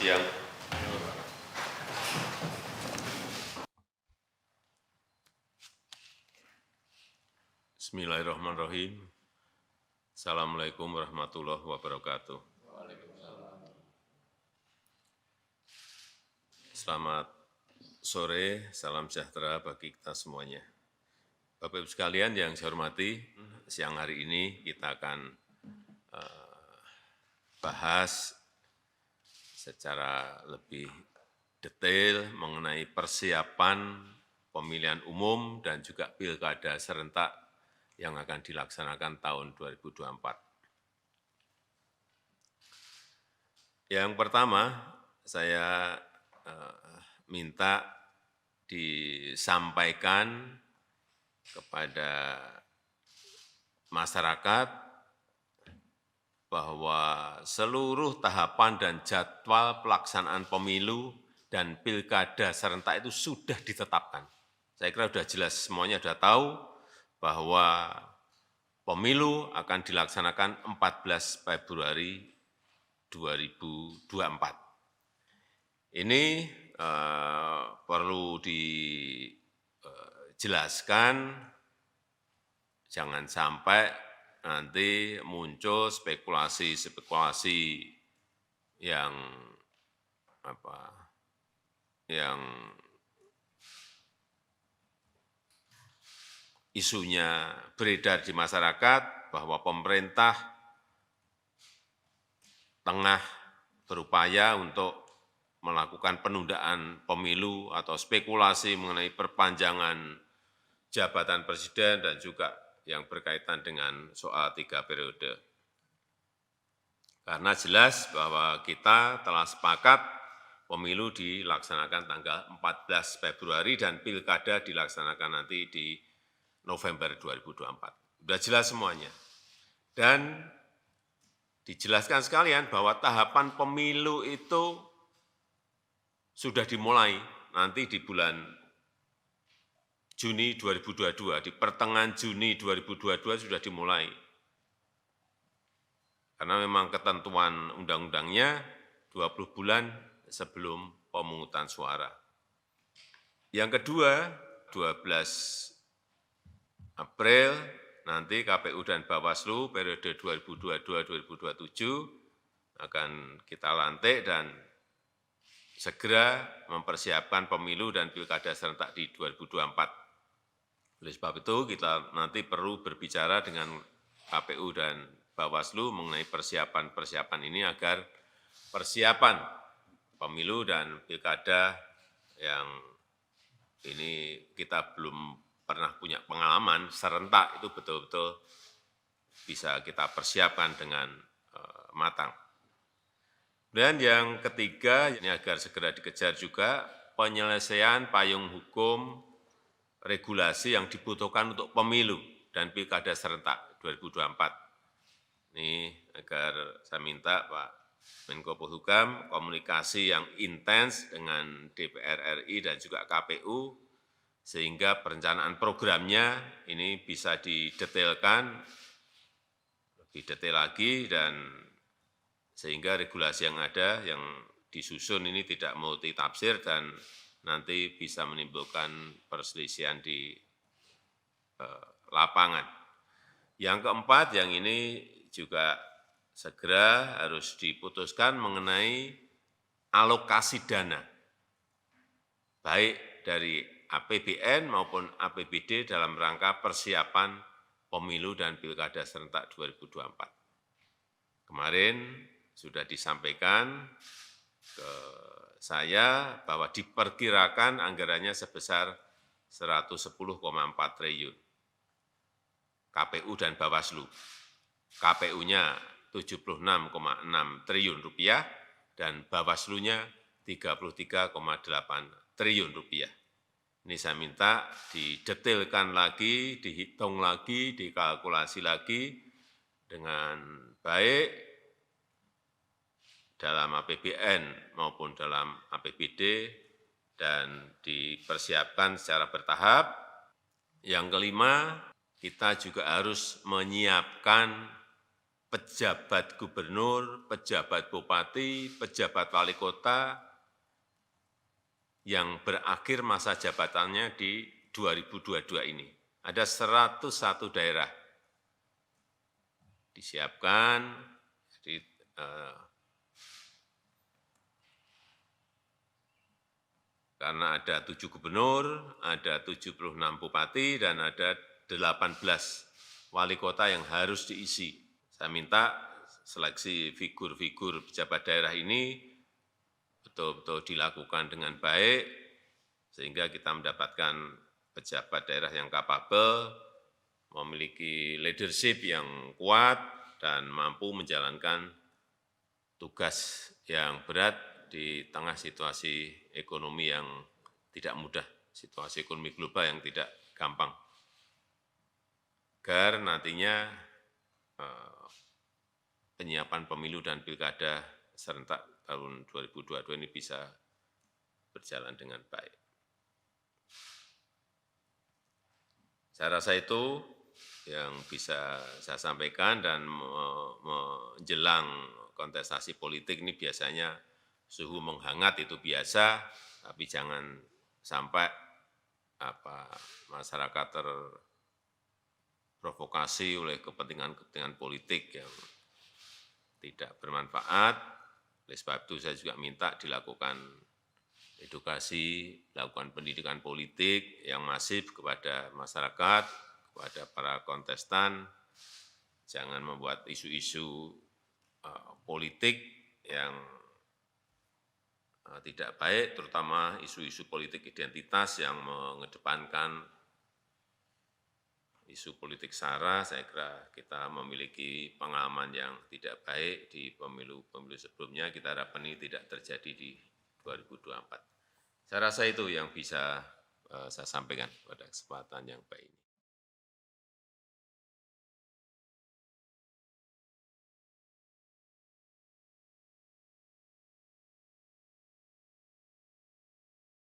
siang. Bismillahirrahmanirrahim. Assalamualaikum warahmatullahi wabarakatuh. Selamat sore, salam sejahtera bagi kita semuanya. Bapak Ibu sekalian yang saya hormati, siang hari ini kita akan bahas secara lebih detail mengenai persiapan pemilihan umum dan juga pilkada serentak yang akan dilaksanakan tahun 2024. Yang pertama, saya minta disampaikan kepada masyarakat bahwa seluruh tahapan dan jadwal pelaksanaan pemilu dan pilkada serentak itu sudah ditetapkan. Saya kira sudah jelas, semuanya sudah tahu bahwa pemilu akan dilaksanakan 14 Februari 2024. Ini perlu dijelaskan, jangan sampai nanti muncul spekulasi-spekulasi yang isunya beredar di masyarakat bahwa pemerintah tengah berupaya untuk melakukan penundaan pemilu atau spekulasi mengenai perpanjangan jabatan presiden dan juga yang berkaitan dengan soal 3 periode. Karena jelas bahwa kita telah sepakat pemilu dilaksanakan tanggal 14 Februari dan pilkada dilaksanakan nanti di November 2024. Sudah jelas semuanya. Dan dijelaskan sekalian bahwa tahapan pemilu itu sudah dimulai nanti di bulan Juni 2022, di pertengahan Juni 2022 sudah dimulai. Karena memang ketentuan undang-undangnya 20 bulan sebelum pemungutan suara. Yang kedua, 12 April nanti KPU dan Bawaslu periode 2022-2027 akan kita lantik dan segera mempersiapkan pemilu dan pilkada serentak di 2024. Oleh sebab itu, kita nanti perlu berbicara dengan KPU dan Bawaslu mengenai persiapan-persiapan ini agar persiapan pemilu dan pilkada yang ini kita belum pernah punya pengalaman serentak itu betul-betul bisa kita persiapkan dengan matang. Dan yang ketiga, ini agar segera dikejar juga penyelesaian payung hukum regulasi yang dibutuhkan untuk pemilu dan pilkada serentak 2024. Ini agar saya minta Pak Menko Polhukam komunikasi yang intens dengan DPR RI dan juga KPU sehingga perencanaan programnya ini bisa didetailkan lebih detail lagi dan sehingga regulasi yang ada yang disusun ini tidak multitafsir dan nanti bisa menimbulkan perselisihan di lapangan. Yang keempat, yang ini juga segera harus diputuskan mengenai alokasi dana, baik dari APBN maupun APBD dalam rangka persiapan pemilu dan pilkada serentak 2024. Kemarin sudah disampaikan ke saya bahwa diperkirakan anggarannya sebesar 110,4 triliun. KPU dan Bawaslu. KPU-nya 76,6 triliun rupiah dan Bawaslu-nya 33,8 triliun rupiah. Ini saya minta didetailkan lagi, dihitung lagi, dikalkulasi lagi dengan baik dalam APBN maupun dalam APBD dan dipersiapkan secara bertahap. Yang kelima, kita juga harus menyiapkan pejabat gubernur, pejabat bupati, pejabat wali kota yang berakhir masa jabatannya di 2022 ini. Ada 101 daerah disiapkan, jadi karena ada 7 gubernur, ada 76 bupati, dan ada 18 wali kota yang harus diisi. Saya minta seleksi figur-figur pejabat daerah ini betul-betul dilakukan dengan baik, sehingga kita mendapatkan pejabat daerah yang kapabel, memiliki leadership yang kuat, dan mampu menjalankan tugas yang berat di tengah situasi ekonomi yang tidak mudah, situasi ekonomi global yang tidak gampang. Agar nantinya penyiapan pemilu dan pilkada serentak tahun 2022 ini bisa berjalan dengan baik. Saya rasa itu yang bisa saya sampaikan, dan menjelang kontestasi politik ini biasanya suhu menghangat, itu biasa, tapi jangan sampai masyarakat terprovokasi oleh kepentingan-kepentingan politik yang tidak bermanfaat. Oleh sebab itu saya juga minta dilakukan edukasi, lakukan pendidikan politik yang masif kepada masyarakat, kepada para kontestan. Jangan membuat isu-isu politik yang tidak baik, terutama isu-isu politik identitas yang mengedepankan isu politik SARA. Saya kira kita memiliki pengalaman yang tidak baik di pemilu-pemilu sebelumnya. Kita harapkan ini tidak terjadi di 2024. Saya rasa itu yang bisa saya sampaikan pada kesempatan yang baik ini.